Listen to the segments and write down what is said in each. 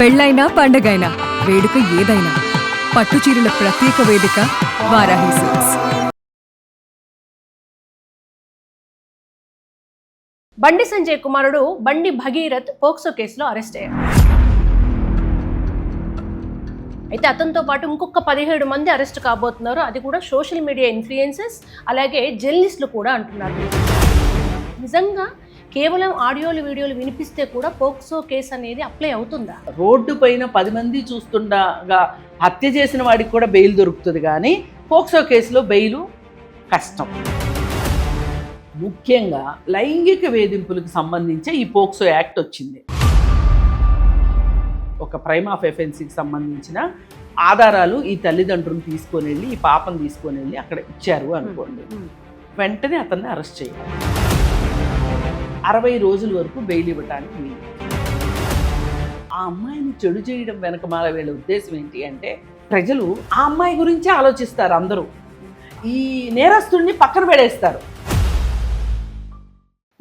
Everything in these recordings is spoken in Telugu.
పెళ్ళైనా పండగైనా వేడుక ఏదైనా పట్టుచీరల ప్రత్యేక వేదిక వారాహి సిల్క్స్. బండి సంజయ్ కుమారుడు బండి భగీరథ్ పోక్సో కేసులో అరెస్ట్ అయ్యారు. అయితే అతనితో పాటు ఇంకొక 17 మంది అరెస్ట్ కాబోతున్నారు. అది కూడా సోషల్ మీడియా ఇన్ఫ్లుయెన్సర్స్, అలాగే జర్నలిస్టులు కూడా అంటున్నారు. నిజంగా కేవలం ఆడియోలు వీడియోలు వినిపిస్తే కూడా పోక్సో కేసు అనేది అప్లై అవుతుందా? రోడ్డు పైన 10 మంది చూస్తుండగా హత్య చేసిన వాడికి కూడా బెయిల్ దొరుకుతుంది, కానీ పోక్సో కేసులో బెయిలు కష్టం. ముఖ్యంగా లైంగిక వేధింపులకు సంబంధించి ఈ పోక్సో యాక్ట్ వచ్చింది. ఒక ప్రైమ్ ఆఫ్ ఎఫెన్స్కి సంబంధించిన ఆధారాలు ఈ తల్లిదండ్రులను తీసుకొని వెళ్ళి, ఈ పాపను తీసుకొని వెళ్ళి అక్కడ ఇచ్చారు అనుకోండి, వెంటనే అతన్ని అరెస్ట్ చేయాలి. 60 రోజుల వరకు బెయిల్ ఇవ్వడానికి వీలు. ఆ అమ్మాయిని చెడు చేయడం వెనక వీళ్ళ ఉద్దేశం ఏంటి అంటే, ప్రజలు ఆ అమ్మాయి గురించే ఆలోచిస్తారు. అందరూ ఈ నేరస్తుడిని పక్కన పడేస్తారు.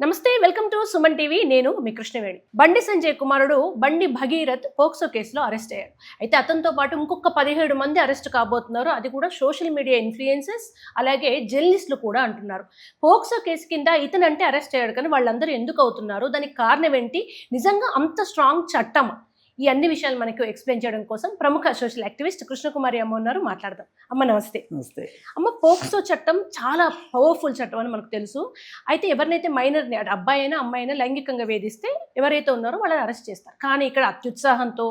నమస్తే, వెల్కమ్ టు సుమన్ టీవీ. నేను మీ కృష్ణవేణి. బండి సంజయ్ కుమారుడు బండి భగీరథ్ పోక్సో కేసులో అరెస్ట్ అయ్యారు. అయితే అతనితో పాటు ఇంకొక 17 మంది అరెస్ట్ కాబోతున్నారు. అది కూడా సోషల్ మీడియా ఇన్ఫ్లుయెన్సర్స్, అలాగే జర్నలిస్టులు కూడా అంటున్నారు. పోక్సో కేసు కింద ఇతనంటే అరెస్ట్ అయ్యాడు, కానీ వాళ్ళందరూ ఎందుకు అవుతున్నారు, దానికి కారణం ఏంటి, నిజంగా అంత స్ట్రాంగ్ చట్టం, ఈ అన్ని విషయాలు మనకు ఎక్స్ప్లెయిన్ చేయడం కోసం ప్రముఖ సోషల్ యాక్టివిస్ట్ కృష్ణకుమారి అమ్మ ఉన్నారు. మాట్లాడదాం. అమ్మ నమస్తే. నమస్తే అమ్మ, పోక్సో చట్టం చాలా పవర్ఫుల్ చట్టం అని మనకు తెలుసు. అయితే ఎవరినైతే మైనర్ని, అబ్బాయి అయినా అమ్మాయి అయినా లైంగికంగా వేధిస్తే ఎవరైతే ఉన్నారో వాళ్ళని అరెస్ట్ చేస్తారు. కానీ ఇక్కడ అత్యుత్సాహంతో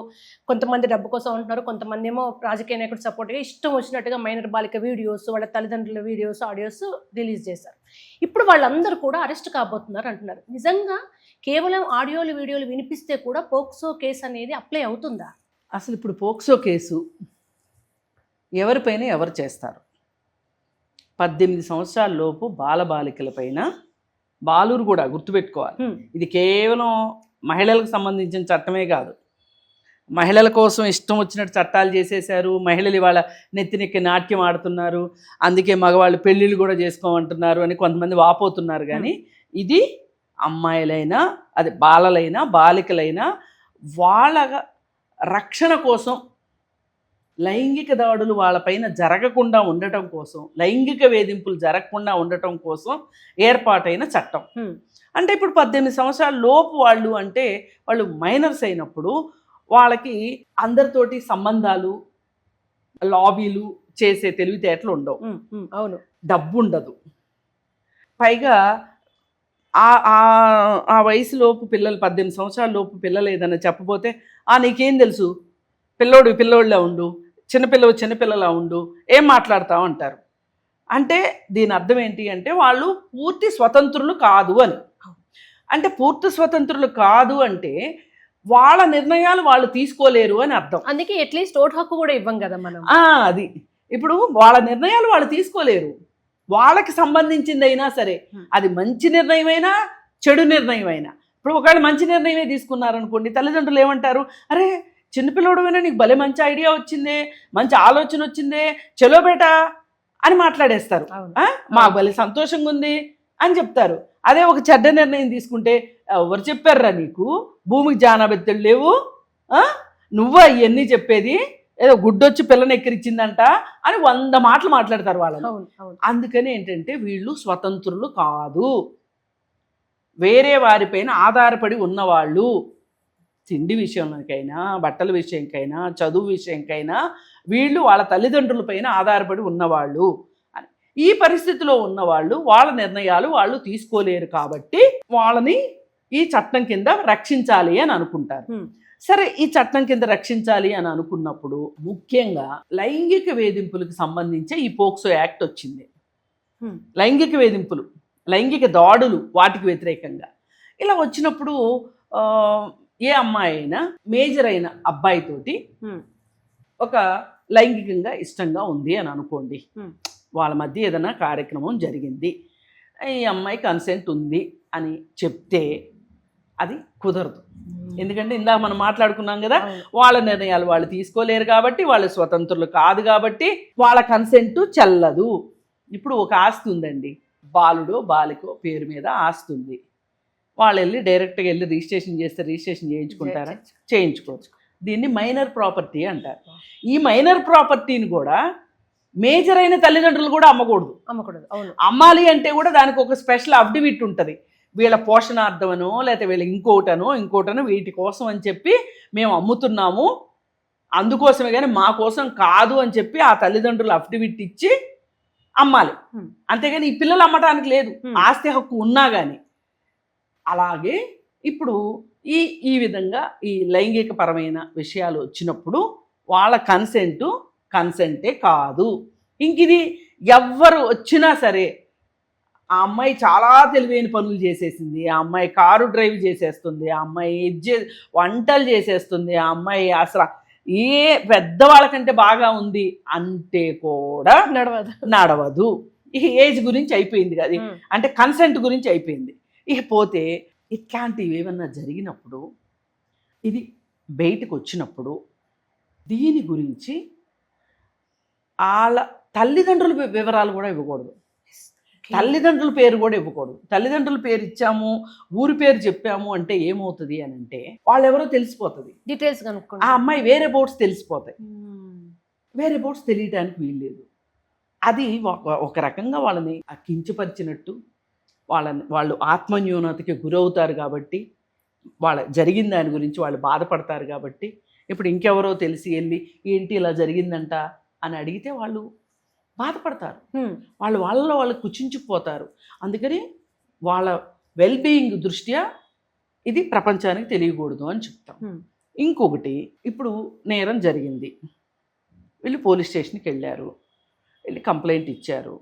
కొంతమంది డబ్బు కోసం ఉంటున్నారు, కొంతమంది ఏమో రాజకీయ నాయకుడు సపోర్ట్గా ఇష్టం వచ్చినట్టుగా మైనర్ బాలిక వీడియోస్, వాళ్ళ తల్లిదండ్రుల వీడియోస్, ఆడియోస్ రిలీజ్ చేశారు. ఇప్పుడు వాళ్ళందరూ కూడా అరెస్ట్ కాబోతున్నారు అంటున్నారు. నిజంగా కేవలం ఆడియోలు వీడియోలు వినిపిస్తే కూడా పోక్సో కేసు అనేది అప్లై అవుతుందా? అసలు ఇప్పుడు పోక్సో కేసు ఎవరిపైన ఎవరు చేస్తారు? 18 సంవత్సరాల లోపు బాలబాలికలపైన, బాలురు కూడా గుర్తుపెట్టుకోవాలి, ఇది కేవలం మహిళలకు సంబంధించిన చట్టమే కాదు. మహిళల కోసం ఇష్టం వచ్చినట్టు చట్టాలు చేసేశారు. మహిళలు ఇవాళ నెత్తినెక్కి నాట్యం ఆడుతున్నారు, అందుకే మగవాళ్ళు పెళ్ళిళ్ళు కూడా చేసుకోమంటున్నారు అని కొంతమంది వాపోతున్నారు. కానీ ఇది అమ్మాయిలైనా, అది బాలలైనా బాలికలైనా, వాళ్ళ రక్షణ కోసం, లైంగిక దాడులు వాళ్ళపైన జరగకుండా ఉండటం కోసం, లైంగిక వేధింపులు జరగకుండా ఉండటం కోసం ఏర్పాటైన చట్టం. అంటే ఇప్పుడు 18 సంవత్సరాల లోపు వాళ్ళు అంటే వాళ్ళు మైనర్స్ అయినప్పుడు వాళ్ళకి అందరితోటి సంబంధాలు, లాబీలు చేసే తెలివితేటలు ఉండవు. అవును, డబ్బు ఉండదు. పైగా ఆ వయసులోపు పిల్లలు, 18 సంవత్సరాల లోపు పిల్లలు ఏదైనా చెప్పబోతే, నీకేం తెలుసు, పిల్లోళ్ళ ఉండు, చిన్నపిల్లలా ఉండు, ఏం మాట్లాడతావు అంటారు. అంటే దీని అర్థం ఏంటి అంటే వాళ్ళు పూర్తి స్వతంత్రులు కాదు అని. అంటే పూర్తి స్వతంత్రులు కాదు అంటే వాళ్ళ నిర్ణయాలు వాళ్ళు తీసుకోలేరు అని అర్థం. అందుకే అట్లీస్ట్ ఓటు హక్కు కూడా ఇవ్వం కదా మనం. అది ఇప్పుడు వాళ్ళ నిర్ణయాలు వాళ్ళు తీసుకోలేరు. వాళ్ళకి సంబంధించింది అయినా సరే, అది మంచి నిర్ణయమైనా చెడు నిర్ణయమైనా. ఇప్పుడు ఒకవేళ మంచి నిర్ణయమే తీసుకున్నారనుకోండి, తల్లిదండ్రులు ఏమంటారు, అరే చిన్నపిల్లడువైనా నీకు భలే మంచి ఐడియా వచ్చిందే, మంచి ఆలోచన వచ్చిందే, చలో బేటా అని మాట్లాడేస్తారు. మాకు భలే సంతోషంగా ఉంది అని చెప్తారు. అదే ఒక చెడ్డ నిర్ణయం తీసుకుంటే, ఎవరు చెప్పారురా నీకు, భూమికి జానాబెత్తలు లేవు, నువ్వా ఇవన్నీ చెప్పేది, ఏదో గుడ్డొచ్చి పిల్లని ఎక్కిరిచ్చిందంట అని 100 మాటలు మాట్లాడతారు వాళ్ళని. అందుకని ఏంటంటే వీళ్ళు స్వతంత్రులు కాదు, వేరే వారిపైన ఆధారపడి ఉన్నవాళ్ళు. తిండి విషయంకైనా, బట్టల విషయంకైనా, చదువు విషయంకైనా వీళ్ళు వాళ్ళ తల్లిదండ్రులపైన ఆధారపడి ఉన్నవాళ్ళు. ఈ పరిస్థితిలో ఉన్నవాళ్ళు వాళ్ళ నిర్ణయాలు వాళ్ళు తీసుకోలేరు, కాబట్టి వాళ్ళని ఈ చట్టం కింద రక్షించాలి అని అనుకుంటారు. సరే, ఈ చట్టం కింద రక్షించాలి అని అనుకున్నప్పుడు ముఖ్యంగా లైంగిక వేధింపులకు సంబంధించి ఈ పోక్సో యాక్ట్ వచ్చింది. లైంగిక వేధింపులు, లైంగిక దాడులు, వాటికి వ్యతిరేకంగా ఇలా వచ్చినప్పుడు ఏ అమ్మాయి అయినా మేజర్ అయిన అబ్బాయితోటి ఒక లైంగికంగా ఇష్టంగా ఉంది అని అనుకోండి, వాళ్ళ మధ్య ఏదైనా కార్యక్రమం జరిగింది, ఈ అమ్మాయి కన్సెంట్ ఉంది అని చెప్తే అది కుదరదు. ఎందుకంటే ఇందాక మనం మాట్లాడుకున్నాం కదా, వాళ్ళ నిర్ణయాలు వాళ్ళు తీసుకోలేరు కాబట్టి, వాళ్ళు స్వతంత్రులు కాదు కాబట్టి వాళ్ళ కన్సెంట్ చెల్లదు. ఇప్పుడు ఒక ఆస్తి ఉందండి, బాలుడో బాలికో పేరు మీద ఆస్తి ఉంది. వాళ్ళు వెళ్ళి డైరెక్ట్గా వెళ్ళి రిజిస్ట్రేషన్ చేస్తే రిజిస్ట్రేషన్ చేయించుకుంటారా? చేయించుకోవచ్చు. దీన్ని మైనర్ ప్రాపర్టీ అంటారు. ఈ మైనర్ ప్రాపర్టీని కూడా మేజర్ అయిన తల్లిదండ్రులు కూడా అమ్మకూడదు. అమ్మకూడదు. అవును. అమ్మాలి అంటే కూడా దానికి ఒక స్పెషల్ అఫిడవిట్ ఉంటుంది. వీళ్ళ పోషణార్థమనో లేకపోతే వీళ్ళ ఇంకోటనో వీటి కోసం అని చెప్పి మేము అమ్ముతున్నాము, అందుకోసమే కానీ మా కోసం కాదు అని చెప్పి ఆ తల్లిదండ్రులు అఫిడవిట్ ఇచ్చి అమ్మాలి. అంతేగాని ఈ పిల్లలు అమ్మటానికి లేదు, ఆస్తి హక్కు ఉన్నా కానీ. అలాగే ఇప్పుడు ఈ విధంగా ఈ లైంగిక పరమైన విషయాలు వచ్చినప్పుడు వాళ్ళ కన్సెంటే కాదు. ఇంక ఇది ఎవ్వరు వచ్చినా సరే, ఆ అమ్మాయి చాలా తెలివైన పనులు చేసేసింది, ఆ అమ్మాయి కారు డ్రైవ్ చేసేస్తుంది, ఆ అమ్మాయి వంటలు చేసేస్తుంది, ఆ అమ్మాయి అసలు ఏ పెద్దవాళ్ళకంటే బాగా ఉంది అంటే కూడా నడవదు. ఈ ఏజ్ గురించి అయిపోయింది కదా, అంటే కన్సెంట్ గురించి అయిపోయింది. ఇక పోతే ఇట్లాంటివి ఏమన్నా జరిగినప్పుడు, ఇది బయటకు వచ్చినప్పుడు దీని గురించి వాళ్ళ తల్లిదండ్రుల వివరాలు కూడా ఇవ్వకూడదు, తల్లిదండ్రుల పేరు కూడా ఇవ్వకూడదు. తల్లిదండ్రుల పేరు ఇచ్చాము, ఊరి పేరు చెప్పాము అంటే ఏమవుతుంది అని అంటే వాళ్ళెవరో తెలిసిపోతుంది, డీటెయిల్స్ కనుక్కోండి. ఆ అమ్మాయి వేరే బోర్డ్స్ తెలిసిపోతాయి, వేరే బోర్డ్స్ తెలియడానికి వీల్లేదు. అది ఒక రకంగా వాళ్ళని కించపరిచినట్టు, వాళ్ళు ఆత్మన్యూనతకి గురవుతారు కాబట్టి, వాళ్ళ జరిగిన దాని గురించి వాళ్ళు బాధపడతారు కాబట్టి. ఇప్పుడు ఇంకెవరో తెలిసి వెళ్ళి ఏంటి ఇలా జరిగిందంట అని అడిగితే వాళ్ళు బాధపడతారు, వాళ్ళలో వాళ్ళు కుచించుకుపోతారు. అందుకని వాళ్ళ వెల్బీయింగ్ దృష్ట్యా ఇది ప్రపంచానికి తెలియకూడదు అని చెప్తాం. ఇంకొకటి, ఇప్పుడు నేరం జరిగింది, వీళ్ళు పోలీస్ స్టేషన్కి వెళ్ళారు, వెళ్ళి కంప్లైంట్ ఇచ్చారు,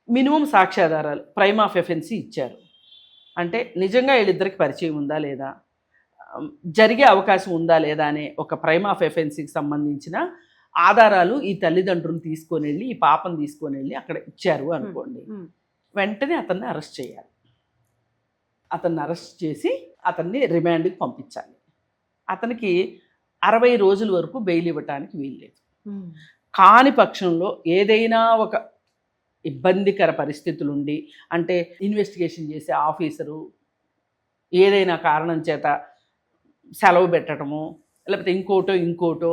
మినిమం సాక్ష్యాధారాలు ప్రైమ్ ఆఫ్ ఎఫెన్సీ ఇచ్చారు. అంటే నిజంగా వీళ్ళిద్దరికి పరిచయం ఉందా లేదా, జరిగే అవకాశం ఉందా లేదా అనే ఒక ప్రైమ్ ఆఫ్ ఎఫెన్సీకి సంబంధించిన ఆధారాలు ఈ తల్లిదండ్రులు తీసుకొని వెళ్ళి, ఈ పాపను తీసుకొని వెళ్ళి అక్కడ ఇచ్చారు అనుకోండి, వెంటనే అతన్ని అరెస్ట్ చేయాలి. అతన్ని అరెస్ట్ చేసి అతన్ని రిమాండ్కి పంపించాలి. అతనికి 60 రోజుల వరకు బెయిల్ ఇవ్వటానికి వీల్లేదు. కాని పక్షంలో ఏదైనా ఒక ఇబ్బందికర పరిస్థితులుండి, అంటే ఇన్వెస్టిగేషన్ చేసే ఆఫీసరు ఏదైనా కారణం చేత సెలవు పెట్టడము, లేకపోతే ఇంకోటో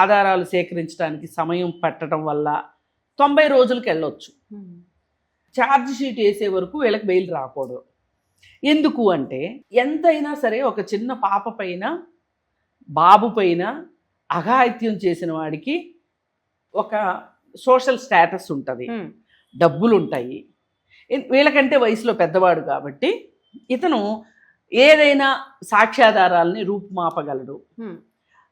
ఆధారాలు సేకరించడానికి సమయం పట్టడం వల్ల 90 రోజులకి వెళ్ళొచ్చు. ఛార్జ్ షీట్ వేసే వరకు వీళ్ళకి బెయిల్ రాకూడదు. ఎందుకు అంటే ఎంతైనా సరే ఒక చిన్న పాప పైన, బాబు పైన అఘాయిత్యం చేసిన వాడికి ఒక సోషల్ స్టేటస్ ఉంటుంది, డబ్బులు ఉంటాయి. వీళ్ళకంటే వయసులో పెద్దవాడు కాబట్టి ఇతను ఏదైనా సాక్ష్యాధారాలని రూపుమాపగలడు,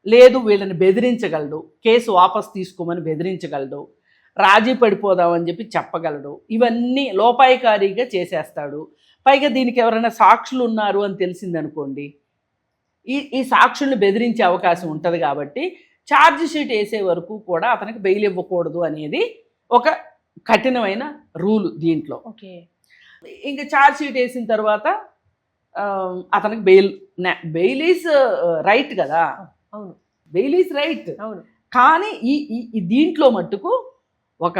లేదు వీళ్ళని బెదిరించగలడు, కేసు వాపస్ తీసుకోమని బెదిరించగలడు, రాజీ పడిపోదామని చెప్పి చెప్పగలడు. ఇవన్నీ లోపాయికారీగా చేసేస్తాడు. పైగా దీనికి ఎవరైనా సాక్షులు ఉన్నారు అని తెలిసిందనుకోండి, ఈ సాక్షుల్ని బెదిరించే అవకాశం ఉంటుంది. కాబట్టి ఛార్జ్ షీట్ వేసే వరకు కూడా అతనికి బెయిల్ ఇవ్వకూడదు అనేది ఒక కఠినమైన రూలు దీంట్లో. ఇంకా ఛార్జ్ షీట్ వేసిన తర్వాత అతనికి బెయిల్ ఈజ్ రైట్ కదా, బెయిల్ ఈజ్ రైట్. కానీ ఈ దీంట్లో మట్టుకు ఒక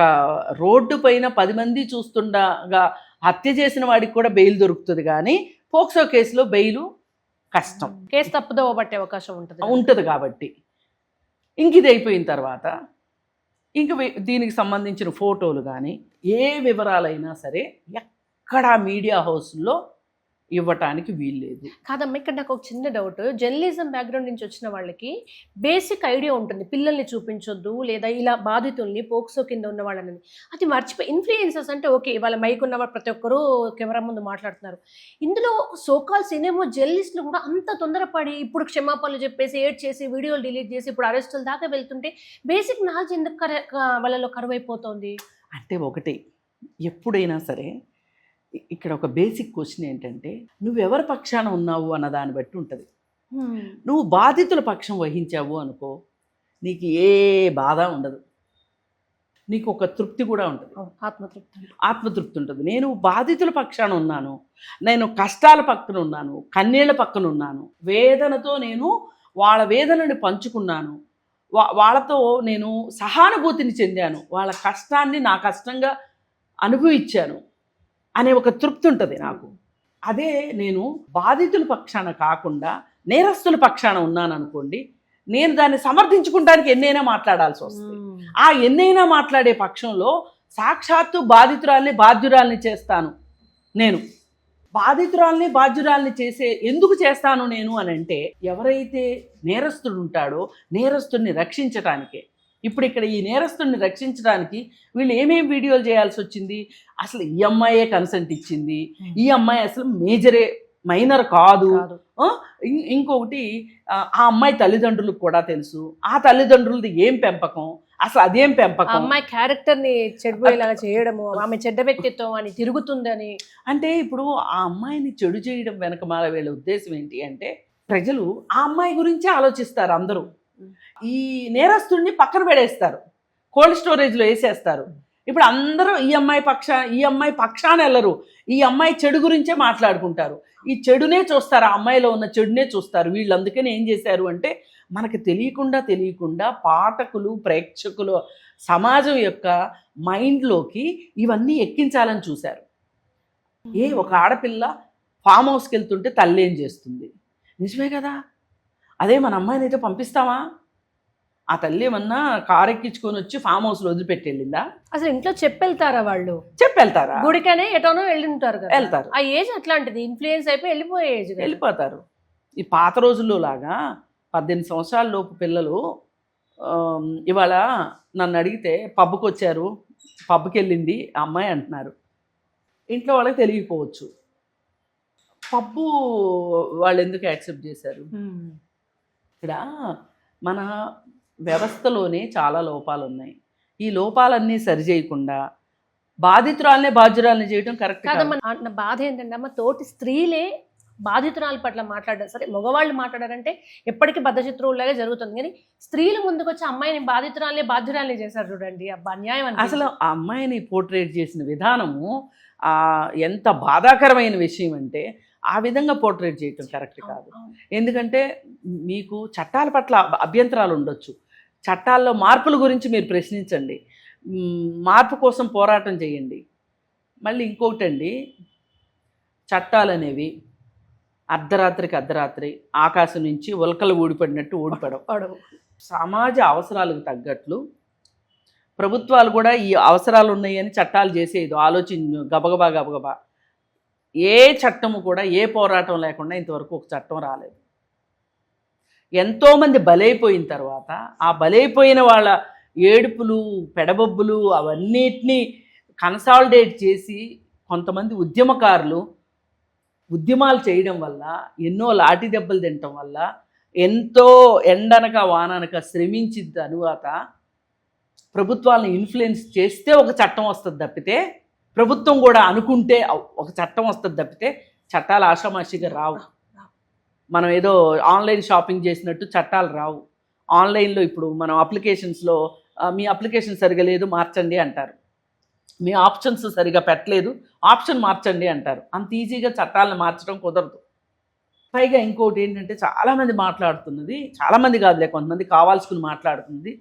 రోడ్డు పైన 10 మంది చూస్తుండగా హత్య చేసిన వాడికి కూడా బెయిల్ దొరుకుతుంది, కానీ పోక్సో కేసులో బెయిలు కష్టం, కేసు తప్పుదోవ పట్టే అవకాశం ఉంటుంది. కాబట్టి ఇంక ఇది అయిపోయిన తర్వాత ఇంక దీనికి సంబంధించిన ఫోటోలు కానీ ఏ వివరాలైనా సరే ఎక్కడా మీడియా హౌస్లో ఇవ్వటానికి వీల్లేదు. కాదమ్మా, ఇక్కడ నాకు ఒక చిన్న డౌట్. జర్నలిజం బ్యాక్గ్రౌండ్ నుంచి వచ్చిన వాళ్ళకి బేసిక్ ఐడియా ఉంటుంది, పిల్లల్ని చూపించొద్దు లేదా ఇలా బాధితుల్ని పోక్సో కింద ఉన్న వాళ్ళని. అది మర్చిపోయి ఇన్ఫ్లుయెన్సర్స్ అంటే ఓకే, వాళ్ళ మైక్ ఉన్న ప్రతి ఒక్కరూ కెమెరా ముందు మాట్లాడుతున్నారు. ఇందులో సోకాల్ సినిమా జర్నలిస్టులు కూడా అంత తొందరపడి ఇప్పుడు క్షమాపణలు చెప్పేసి ఏడ్ చేసి వీడియోలు డిలీట్ చేసి ఇప్పుడు అరెస్టుల దాకా వెళ్తుంటే బేసిక్ నాలెడ్జ్ ఎందుకు వాళ్ళలో కరువైపోతుంది? అంటే ఒకటి, ఎప్పుడైనా సరే ఇక్కడ ఒక బేసిక్ క్వశ్చన్ ఏంటంటే, నువ్వెవరి పక్షాన ఉన్నావు అన్న దాన్ని బట్టి ఉంటుంది. నువ్వు బాధితుల పక్షం వహించావు అనుకో, నీకు ఏ బాధ ఉండదు, నీకు ఒక తృప్తి కూడా ఉంటుంది, ఆత్మతృప్తి ఉంటుంది. నేను బాధితుల పక్షాన ఉన్నాను, నేను కష్టాల పక్కన ఉన్నాను, కన్నీళ్ల పక్కన ఉన్నాను, వేదనతో నేను వాళ్ళ వేదనని పంచుకున్నాను, వాళ్ళతో నేను సహానుభూతిని చెందాను, వాళ్ళ కష్టాన్ని నా కష్టంగా అనుభవించాను అనే ఒక తృప్తి ఉంటుంది నాకు. అదే నేను బాధితుల పక్షాన కాకుండా నేరస్తుల పక్షాన ఉన్నాను అనుకోండి, నేను దాన్ని సమర్థించుకుంటానికి ఎన్నైనా మాట్లాడాల్సి వస్తుంది. ఆ ఎన్నైనా మాట్లాడే పక్షంలో సాక్షాత్తు బాధ్యురాల్ని చేస్తాను నేను. బాధ్యురాల్ని ఎందుకు చేస్తాను నేను అని అంటే, ఎవరైతే నేరస్తుడు ఉంటాడో నేరస్తుడిని రక్షించటానికే. ఇప్పుడు ఇక్కడ ఈ నేరస్తుడిని రక్షించడానికి వీళ్ళు ఏమేమి వీడియోలు చేయాల్సి వచ్చింది? అసలు ఈ అమ్మాయే కన్సెంట్ ఇచ్చింది, ఈ అమ్మాయి అసలు మైనర్ కాదు. ఇంకొకటి, ఆ అమ్మాయి తల్లిదండ్రులకు కూడా తెలుసు, ఆ తల్లిదండ్రులది ఏం పెంపకం, అసలు అదేం పెంపకం, అమ్మాయి క్యారెక్టర్ ని చెడిపోయేలాగా చేయడము, ఆమె చెడ్డ వ్యక్తిత్వం అని తిరుగుతుందని. అంటే ఇప్పుడు ఆ అమ్మాయిని చెడు చేయడం వెనక వీళ్ళ ఉద్దేశం ఏంటి అంటే, ప్రజలు ఆ అమ్మాయి గురించే ఆలోచిస్తారు. అందరూ ఈ నేరస్తుడిని పక్కన పెడేస్తారు, కోల్డ్ స్టోరేజ్లో వేసేస్తారు. ఇప్పుడు అందరూ ఈ అమ్మాయి పక్షాన వెళ్ళరు, ఈ అమ్మాయి చెడు గురించే మాట్లాడుకుంటారు, ఈ చెడునే చూస్తారు, ఆ అమ్మాయిలో ఉన్న చెడునే చూస్తారు. వీళ్ళు అందుకని ఏం చేశారు అంటే, మనకు తెలియకుండా పాఠకులు, ప్రేక్షకులు, సమాజం యొక్క మైండ్లోకి ఇవన్నీ ఎక్కించాలని చూశారు. ఒక ఆడపిల్ల ఫామ్ హౌస్కి వెళ్తుంటే తల్లి ఏం చేస్తుంది? నిజమే కదా. అదే మన అమ్మాయిని అయితే పంపిస్తామా? ఆ తల్లి ఏమన్నా కారు ఎక్కించుకొని వచ్చి ఫామ్ హౌస్లో వదిలిపెట్టి వెళ్ళిందా? అసలు ఇంట్లో చెప్పెళ్తారా? వాళ్ళు చెప్పెళ్తారా? గుడికనే ఎటోనో వెళ్ళింటారు కదా, వెళ్తారు. ఆ ఏజ్ అట్లాంటిది, ఇన్ఫ్లుయెన్స్ అయిపోయి వెళ్ళిపోయే ఏజ్, వెళ్ళిపోతారు. ఈ పాత రోజుల్లో లాగా 18 సంవత్సరాల లోపు పిల్లలు ఇవాళ నన్ను అడిగితే పబ్కి వచ్చారు, పబ్కి వెళ్ళింది ఆ అమ్మాయి అంటున్నారు. ఇంట్లో వాళ్ళకి తెలియకపోవచ్చు. పబ్బు వాళ్ళు ఎందుకు యాక్సెప్ట్ చేశారు? ఇక్కడ మన వ్యవస్థలోనే చాలా లోపాలు ఉన్నాయి. ఈ లోపాలన్నీ సరిచేయకుండా బాధ్యురాల్ని చేయడం కరెక్ట్ కాదు. నా బాధ ఏంటంటే అమ్మ, తోటి స్త్రీలే బాధితురాల పట్ల మాట్లాడారు. సరే, మగవాళ్ళు మాట్లాడారంటే ఎప్పటికీ బద్ధశత్రువులాగా జరుగుతుంది, కానీ స్త్రీలు ముందుకు వచ్చి అమ్మాయిని బాధ్యురాల్ని చేశారు. చూడండి, అబ్బా అన్యాయం. అసలు ఆ అమ్మాయిని పోర్ట్రేట్ చేసిన విధానము ఎంత బాధాకరమైన విషయం అంటే, ఆ విధంగా పోర్ట్రేట్ చేయటం కరెక్ట్ కాదు. ఎందుకంటే మీకు చట్టాల పట్ల అభ్యంతరాలు ఉండొచ్చు, చట్టాల్లో మార్పుల గురించి మీరు ప్రశ్నించండి, మార్పు కోసం పోరాటం చేయండి. మళ్ళీ ఇంకొకటండి, చట్టాలు అనేవి అర్ధరాత్రి ఆకాశం నుంచి ఉల్కలు ఊడిపడినట్టు ఊడిపడవు. సమాజ అవసరాలకు తగ్గట్లు ప్రభుత్వాలు కూడా ఈ అవసరాలు ఉన్నాయని చట్టాలు చేసేది గబగబా ఏ చట్టము కూడా ఏ పోరాటం లేకుండా ఇంతవరకు ఒక చట్టం రాలేదు. ఎంతోమంది బలైపోయిన తర్వాత ఆ బలైపోయిన వాళ్ళ ఏడుపులు, పెడబొబ్బులు అవన్నిటినీ కన్సాలిడేట్ చేసి కొంతమంది ఉద్యమకారులు ఉద్యమాలు చేయడం వల్ల, ఎన్నో లాఠీ దెబ్బలు తినటం వల్ల, ఎంతో ఎండనక వాననక శ్రమించిన తరువాత ప్రభుత్వాలను ఇన్ఫ్లుయెన్స్ చేస్తే ఒక చట్టం వస్తుంది తప్పితే, ప్రభుత్వం కూడా అనుకుంటే ఒక చట్టం వస్తుంది తప్పితే చట్టాలు ఆషామాషిగా రావు. మనం ఏదో ఆన్లైన్ షాపింగ్ చేసినట్టు చట్టాలు రావు. ఆన్లైన్లో ఇప్పుడు మనం అప్లికేషన్స్లో మీ అప్లికేషన్ సరిగా లేదు మార్చండి అంటారు, మీ ఆప్షన్స్ సరిగా పెట్టలేదు ఆప్షన్ మార్చండి అంటారు. అంత ఈజీగా చట్టాలను మార్చడం కుదరదు. పైగా ఇంకోటి ఏంటంటే, చాలామంది మాట్లాడుతున్నది, చాలామంది కాదులే కొంతమంది కావాల్సుకుని మాట్లాడుతుంది,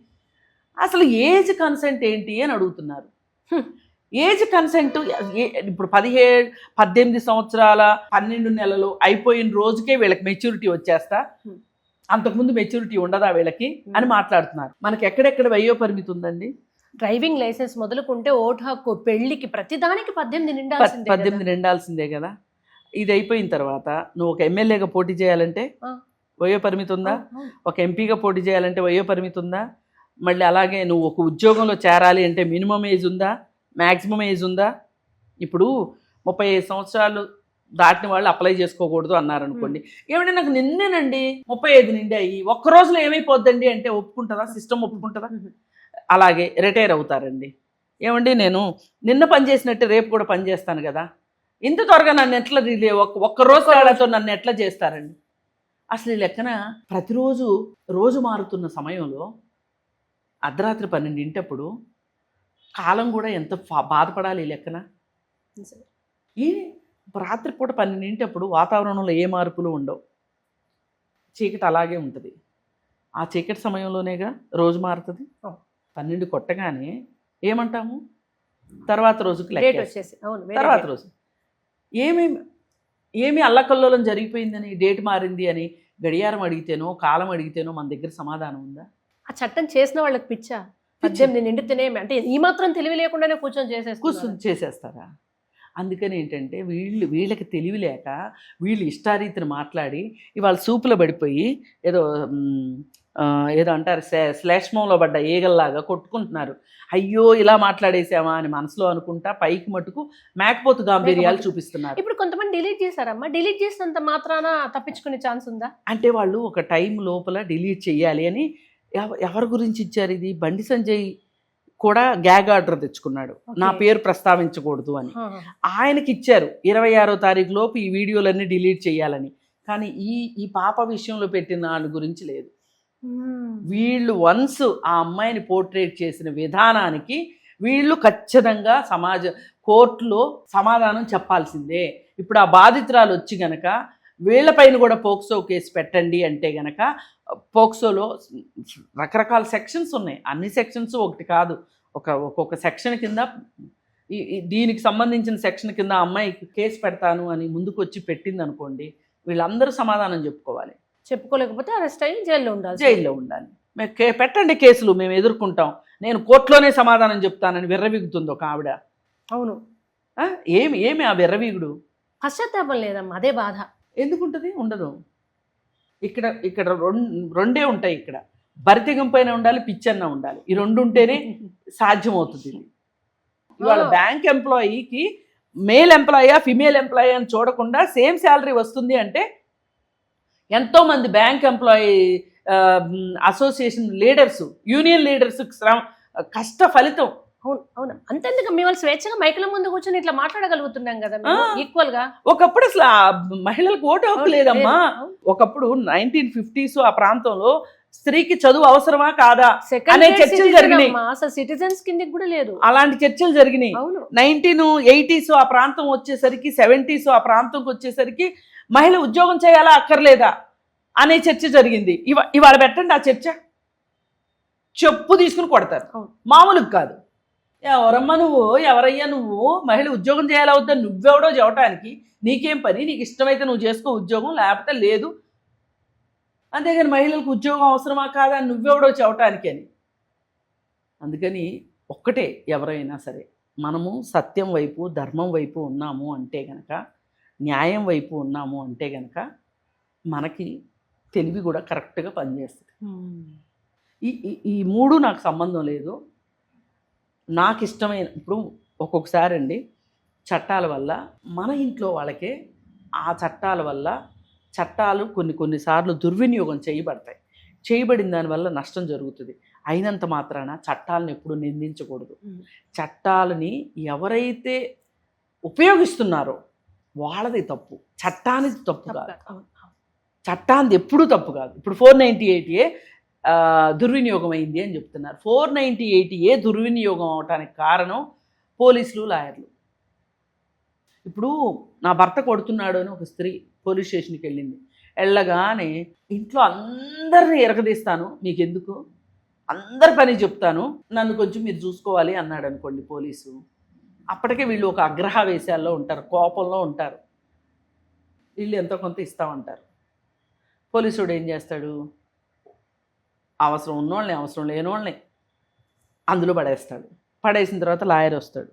అసలు ఏజ్ కన్సెంట్ ఏంటి అని అడుగుతున్నారు. ఏజ్ కన్సెంట్ ఇప్పుడు 18 సంవత్సరాల 12 నెలలు అయిపోయిన రోజుకే వీళ్ళకి మెచ్యూరిటీ వచ్చేస్తా, అంతకుముందు మెచ్యూరిటీ ఉండదా వీళ్ళకి అని మాట్లాడుతున్నారు. మనకి ఎక్కడెక్కడ వయో పరిమితి ఉందండి? డ్రైవింగ్ లైసెన్స్ మొదలుకుంటే ఓటు హక్కు, పెళ్లికి, ప్రతిదానికి 18 నిండాల్సిందే కదా. ఇది అయిపోయిన తర్వాత నువ్వు ఒక ఎమ్మెల్యేగా పోటీ చేయాలంటే వయో పరిమితి ఉందా? ఒక ఎంపీగా పోటీ చేయాలంటే వయో పరిమితి ఉందా? మళ్ళీ అలాగే నువ్వు ఒక ఉద్యోగంలో చేరాలి అంటే మినిమం ఏజ్ ఉందా, మ్యాక్సిమం ఏజ్ ఉందా? ఇప్పుడు 35 సంవత్సరాలు దాటిన వాళ్ళు అప్లై చేసుకోకూడదు అన్నారనుకోండి. ఏమంటే నాకు నిన్నేనండి 35 నిండాయి, ఒక్క రోజులో ఏమైపోద్దండి అంటే ఒప్పుకుంటుందా? సిస్టమ్ ఒప్పుకుంటుందా? అలాగే రిటైర్ అవుతారండి. ఏమండి నేను నిన్న పనిచేసినట్టు రేపు కూడా పనిచేస్తాను కదా, ఇంత త్వరగా నన్ను ఎట్లా ఒక్కరోజు తేడాతో నన్ను ఎట్లా చేస్తారండి? అసలు ఈ లెక్కన ప్రతిరోజు రోజు మారుతున్న సమయంలో అర్ధరాత్రి 12 కాలం కూడా ఎంత బాధపడాలి ఈ లెక్కన. ఈ రాత్రిపూట 12 వాతావరణంలో ఏ మార్పులు ఉండవు, చీకటి అలాగే ఉంటుంది. ఆ చీకటి సమయంలోనేగా రోజు మారుతుంది. 12 కొట్టగానే ఏమంటాము? తర్వాత రోజుకి తర్వాత రోజు ఏమి అల్లకల్లోలం జరిగిపోయిందని, డేట్ మారింది అని గడియారం అడిగితేనో కాలం అడిగితేనో మన దగ్గర సమాధానం ఉందా? ఆ చట్టం చేసిన వాళ్ళకి పిచ్చా? 18 నిండితేనే అంటే ఈ మాత్రం తెలివి లేకుండానే కూర్చొని చేసేస్తారా? అందుకని ఏంటంటే వీళ్ళకి తెలివి లేక వీళ్ళు ఇష్టారీతిని మాట్లాడి ఇవాళ సూపులో పడిపోయి ఏదో ఏదో అంటారు శ్లేష్మంలో పడ్డ ఈగల్లాగా కొట్టుకుంటున్నారు. అయ్యో ఇలా మాట్లాడేసామా అని మనసులో అనుకుంటా పైకి మటుకు మేకపోతు గాంభీర్యాలు చూపిస్తున్నారు. ఇప్పుడు కొంతమంది డిలీట్ చేశారమ్మా, డిలీట్ చేసినంత మాత్రాన తప్పించుకునే ఛాన్స్ ఉందా? అంటే వాళ్ళు ఒక టైం లోపల డిలీట్ చెయ్యాలి అని ఎవరి గురించి ఇచ్చారు ఇది? బండి సంజయ్ కూడా గ్యాగ్ ఆర్డర్ తెచ్చుకున్నాడు, నా పేరు ప్రస్తావించకూడదు అని. ఆయనకి ఇచ్చారు 26వ తారీఖు లోపు ఈ వీడియోలన్నీ డిలీట్ చేయాలని. కానీ ఈ పాప విషయంలో పెట్టిన దాని గురించి లేదు. వీళ్ళు వన్స్ ఆ అమ్మాయిని పోర్ట్రేట్ చేసిన విధానానికి వీళ్ళు ఖచ్చితంగా కోర్టులో సమాధానం చెప్పాల్సిందే. ఇప్పుడు ఆ బాధితురాలు వచ్చి గనక వీళ్ళపైన కూడా పోక్సో కేసు పెట్టండి అంటే గనక పోక్సోలో రకరకాల సెక్షన్స్ ఉన్నాయి. అన్ని సెక్షన్స్ ఒకటి కాదు, ఒక్కొక్క సెక్షన్ కింద దీనికి సంబంధించిన సెక్షన్ కింద అమ్మాయికి కేసు పెడతాను అని ముందుకు వచ్చి పెట్టింది అనుకోండి, వీళ్ళందరూ సమాధానం చెప్పుకోవాలి. చెప్పుకోలేకపోతే అరెస్ట్ అయ్యి జైల్లో ఉండాలి. మేము పెట్టండి కేసులు, మేము ఎదుర్కొంటాం, నేను కోర్టులోనే సమాధానం చెప్తానని విర్రవీగుతుంది ఒక ఆవిడ. అవును. ఏమి ఆ విర్రవీగుడు? పశ్చాత్తాపం లేదమ్మా, అదే బాధ. ఎందుకుంటుంది? ఉండదు. ఇక్కడ రెండే ఉంటాయి. ఇక్కడ భరితెగింపైన ఉండాలి, పిచ్చన్న ఉండాలి. ఈ రెండు ఉంటేనే సాధ్యమవుతుంది. ఇవాళ బ్యాంక్ ఎంప్లాయీకి మేల్ ఎంప్లాయా ఫిమేల్ ఎంప్లాయీ అని చూడకుండా సేమ్ శాలరీ వస్తుంది అంటే ఎంతోమంది bank employee association leaders, union leaders కష్ట ఫలితం. అవును. అంతేందుకు మేము వాళ్ళు స్వేచ్ఛగా మైకుల ముందు కూర్చొని ఇట్లా మాట్లాడగలుగుతున్నాం కదా ఈక్వల్ గా. ఒకప్పుడు అసలు మహిళలకు ఓటు హక్కు లేదమ్మా. ఒకప్పుడు 1950s ఆ ప్రాంతంలో స్త్రీకి చదువు అవసరమా కాదా అనే చర్చలు జరిగినాయి. అసలు సిటిజన్స్ కిందకి కూడా లేదు, అలాంటి చర్చలు జరిగినాయి. 1980s ఆ ప్రాంతం వచ్చేసరికి, 70s ఆ ప్రాంతంకి వచ్చేసరికి మహిళ ఉద్యోగం చేయాలా అక్కర్లేదా అనే చర్చ జరిగింది. ఇవాళ పెట్టండి ఆ చర్చ, చెప్పు తీసుకుని కొడతారు. మామూలుగా కాదు. ఎవరమ్మా నువ్వు, ఎవరయ్యా నువ్వు, మహిళ ఉద్యోగం చేయాలా వద్దా, నువ్వెవడో చెప్పడానికి, నీకేం పని, నీకు ఇష్టమైతే నువ్వు చేసుకో ఉద్యోగం, లేకపోతే లేదు. అంతేగాని మహిళలకు ఉద్యోగం అవసరమా కాదా నువ్వెవడో చెప్పటానికి అని. అందుకని ఒక్కటే, ఎవరైనా సరే మనము సత్యం వైపు ధర్మం వైపు ఉన్నాము అంటే గనక, న్యాయం వైపు ఉన్నాము అంటే గనక మనకి తెలివి కూడా కరెక్ట్గా పనిచేస్తుంది. ఈ మూడు నాకు సంబంధం లేదు. నాకు ఇష్టమైన ఇప్పుడు ఒక్కొక్కసారి అండి చట్టాల వల్ల మన ఇంట్లో వాళ్ళకే ఆ చట్టాల వల్ల చట్టాలు కొన్నిసార్లు దుర్వినియోగం చేయబడిన దానివల్ల నష్టం జరుగుతుంది. అయినంత మాత్రాన చట్టాలను ఎప్పుడు నిందించకూడదు. చట్టాలని ఎవరైతే ఉపయోగిస్తున్నారో వాళ్ళది తప్పు, చట్టానికి తప్పు కాదు. చట్టానికి ఎప్పుడూ తప్పు కాదు. ఇప్పుడు 498A దుర్వినియోగం అయింది అని చెప్తున్నారు. 498A దుర్వినియోగం అవటానికి కారణం పోలీసులు, లాయర్లు. ఇప్పుడు నా భర్త కొడుతున్నాడు అని ఒక స్త్రీ పోలీస్ స్టేషన్కి వెళ్ళగానే ఇంట్లో అందరిని ఎరగదీస్తాను, మీకెందుకు, అందరి పని చెప్తాను, నన్ను కొంచెం మీరు చూసుకోవాలి అన్నాడు అనుకోండి పోలీసు. అప్పటికే వీళ్ళు ఒక అగ్రహావేశాల్లో ఉంటారు, కోపంలో ఉంటారు. వీళ్ళు ఎంతో కొంత ఇస్తామంటారు. పోలీసుడు ఏం చేస్తాడు, అవసరం ఉన్నోళ్ళని అవసరం లేనోళ్ళని అందులో పడేసిన తర్వాత లాయర్ వస్తాడు.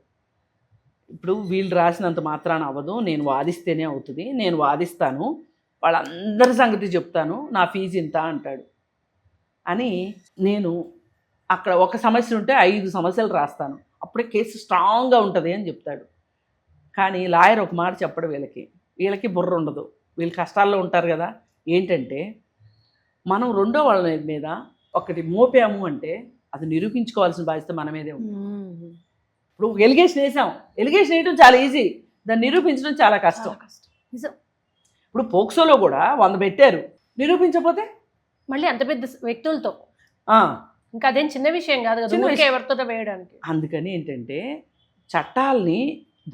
ఇప్పుడు వీళ్ళు రాసినంత మాత్రాన అవ్వదు, నేను వాదిస్తేనే అవుతుంది, నేను వాదిస్తాను, వాళ్ళందరి సంగతి చెప్తాను, నా ఫీజు ఇంత అంటాడు. అని నేను అక్కడ ఒక సమస్య ఉంటే 5 సమస్యలు రాస్తాను, అప్పుడే కేసు స్ట్రాంగ్గా ఉంటుంది అని చెప్తాడు. కానీ లాయర్ ఒక మాట చెప్పడు. వీళ్ళకి బుర్ర ఉండదు, వీళ్ళు కష్టాల్లో ఉంటారు కదా. ఏంటంటే మనం రెండో వాళ్ళ మీద ఒకటి మోపాము అంటే అది నిరూపించుకోవాల్సిన బాధ్యత మన మీదే ఉంది. ఇప్పుడు ఎలిగేషన్ వేయడం చాలా ఈజీ, దాన్ని నిరూపించడం చాలా కష్టం. ఇప్పుడు పోక్సోలో కూడా 100 పెట్టారు, నిరూపించకపోతే మళ్ళీ అంత పెద్ద వ్యక్తులతో ఇంకా అదేం చిన్న విషయం కాదు కదా ఎవరితో వేయడానికి. అందుకని ఏంటంటే చట్టాలని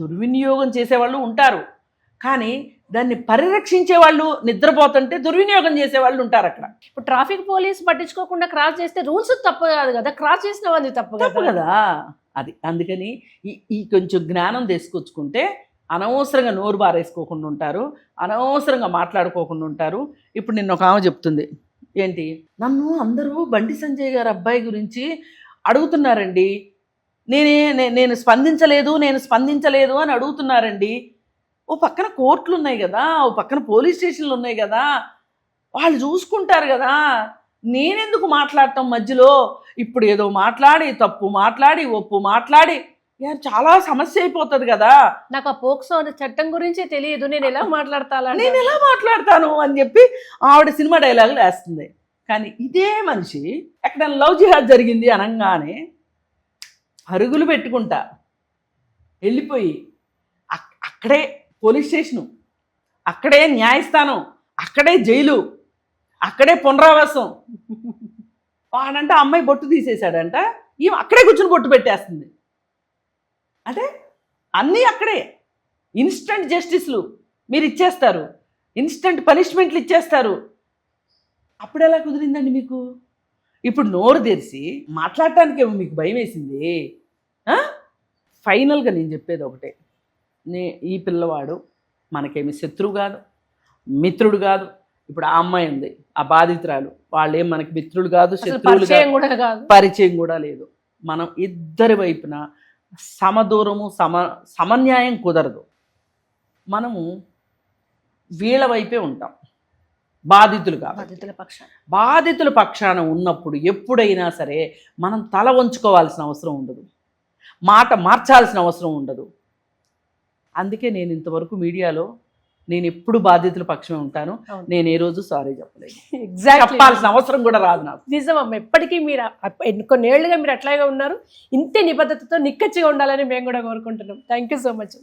దుర్వినియోగం చేసేవాళ్ళు ఉంటారు, కానీ దాన్ని పరిరక్షించే వాళ్ళు నిద్రపోతుంటే దుర్వినియోగం చేసే వాళ్ళు ఉంటారు అక్కడ. ఇప్పుడు ట్రాఫిక్ పోలీస్ పట్టించుకోకుండా క్రాస్ చేస్తే రూల్స్ తప్పు కాదు కదా, క్రాస్ చేసిన వాళ్ళు తప్పు కదా అది. అందుకని ఈ కొంచెం జ్ఞానం తీసుకొచ్చుకుంటే అనవసరంగా నోరు బారేసుకోకుండా ఉంటారు, అనవసరంగా మాట్లాడుకోకుండా ఉంటారు. ఇప్పుడు నిన్న ఒక ఆమె చెప్తుంది, ఏంటి, నన్ను అందరూ బండి సంజయ్ గారి అబ్బాయి గురించి అడుగుతున్నారండి, నేను స్పందించలేదు అని అడుగుతున్నారండి. ఓ పక్కన కోర్టులు ఉన్నాయి కదా, ఓ పక్కన పోలీస్ స్టేషన్లు ఉన్నాయి కదా, వాళ్ళు చూసుకుంటారు కదా, నేనెందుకు మాట్లాడటం మధ్యలో? ఇప్పుడు ఏదో మాట్లాడి, తప్పు మాట్లాడి, ఒప్పు మాట్లాడి చాలా సమస్య అయిపోతుంది కదా. నాకు ఆ పోక్సో అనే చట్టం గురించే తెలియదు, నేను ఎలా మాట్లాడతాను అని చెప్పి ఆవిడ సినిమా డైలాగులు వేస్తుంది. కానీ ఇదే మనిషి ఎక్కడ లవ్ జిహాద్ జరిగింది అనగానే పరుగులు పెట్టుకుంటా వెళ్ళిపోయి అక్కడే పోలీస్ స్టేషను, అక్కడే న్యాయస్థానం, అక్కడే జైలు, అక్కడే పునరావాసం. వాడంట అమ్మాయి బొట్టు తీసేశాడంట, ఈమె అక్కడే కూర్చుని బొట్టు పెట్టేస్తుంది. అంటే అన్నీ అక్కడే ఇన్స్టంట్ జస్టిస్లు మీరు ఇచ్చేస్తారు, ఇన్స్టంట్ పనిష్మెంట్లు ఇచ్చేస్తారు. అప్పుడు ఎలా కుదిరిందండి మీకు? ఇప్పుడు నోరు తెరిచి మాట్లాడటానికి మీకు భయం వేసింది. ఫైనల్గా నేను చెప్పేది ఒకటే, ఈ పిల్లవాడు మనకేమి శత్రువు కాదు, మిత్రుడు కాదు. ఇప్పుడు ఆ అమ్మాయి ఉంది, ఆ బాధితురాలు, వాళ్ళేం మనకి మిత్రులు కాదు, శత్రువులు కాదు, పరిచయం కూడా లేదు. మనం ఇద్దరి వైపున సమదూరము సమన్యాయం కుదరదు. మనము వీళ్ళ వైపే ఉంటాం, బాధితులు కాదు. బాధితుల పక్షాన ఉన్నప్పుడు ఎప్పుడైనా సరే మనం తల వంచుకోవాల్సిన అవసరం ఉండదు, మాట మార్చాల్సిన అవసరం ఉండదు. అందుకే నేను ఇంతవరకు మీడియాలో నేను ఎప్పుడు బాధితుల పక్షమే ఉంటాను. నేను ఏ రోజు సారీ చెప్పలేదు, చెప్పాల్సిన అవసరం కూడా రాదు నాకు. నిజమమ్మ, ఎప్పటికీ మీరు కొన్నేళ్లుగా మీరు అట్లాగే ఉన్నారు. ఇంతే నిబద్ధతతో నిక్కచ్చిగా ఉండాలని మేము కూడా కోరుకుంటున్నాం. Thank you so much.